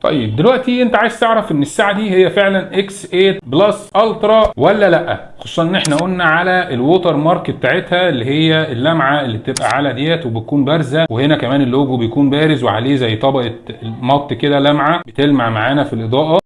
طيب دلوقتي انت عايز تعرف ان الساعه دي هي فعلا اكس 8 بلس الترا ولا لا، خصوصا ان احنا قلنا على الووتر مارك بتاعتها اللي هي اللمعه اللي بتبقى على ديت وبتكون بارزه، وهنا كمان اللوجو بيكون بارز وعليه زي طبقه مط كده لمعه بتلمع معانا في الاضاءه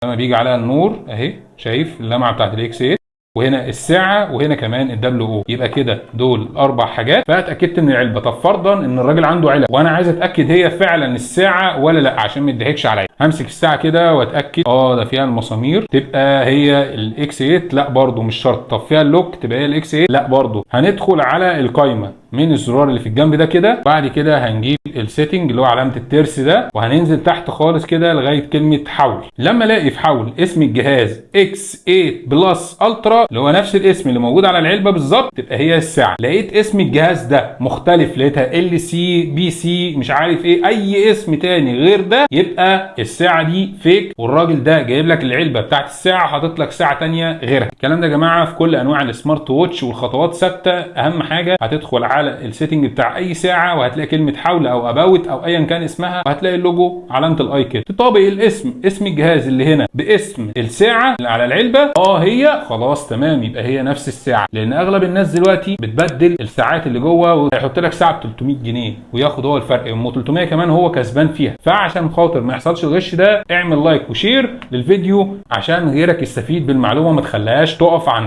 لما بيجي عليها النور اهي. شايف اللمعه بتاعت الاكس 8 وهنا الساعه وهنا كمان الدبليو او، يبقى كده دول اربع حاجات. فاتاكدت من العلبه. طب فرضا ان الراجل عنده علب وانا عايز اتاكد هي فعلا الساعه ولا لا عشان ما يضحكش عليا، همسك الساعه كده واتاكد ده فيها المسامير تبقى هي الاكس 8، لا برضو مش شرط. طب فيها اللوك تبقى هي الاكس 8، لا برضو. هندخل على القايمه من الزرار اللي في الجنب ده كده، بعد كده هنجيب السيتنج اللي هو علامه الترس ده وهننزل تحت خالص كده لغايه كلمه حول. لما الاقي في حول اسم الجهاز اكس 8 بلس الترا اللي هو نفس الاسم اللي موجود على العلبه بالظبط تبقى هي الساعه. لقيت اسم الجهاز ده مختلف، لقيتها ال سي بي سي مش عارف ايه اي اسم تاني غير ده، يبقى الساعه دي فيك والراجل ده جايب لك العلبه بتاعت الساعه حاطط لك ساعه تانيه غيرها. الكلام ده يا جماعه في كل انواع السمارت ووتش والخطوات ثابته. اهم حاجه هتدخل على السيتنج بتاع اي ساعه وهتلاقي كلمه حول او اباوت او ايا كان اسمها، وهتلاقي اللوجو علامه الاي كده، تطابق الاسم اسم الجهاز اللي هنا باسم الساعه اللي على العلبه، هي خلاص تمام يبقى هي نفس الساعه. لان اغلب الناس دلوقتي بتبدل الساعات اللي جوه ويحط لك ساعه ب 300 جنيه وياخد هو الفرق، ام 300 كمان هو كسبان فيها. فعشان خاطر ما يحصلش الغش ده اعمل لايك وشير للفيديو عشان غيرك يستفيد بالمعلومه ما تخليهاش تقف عندك.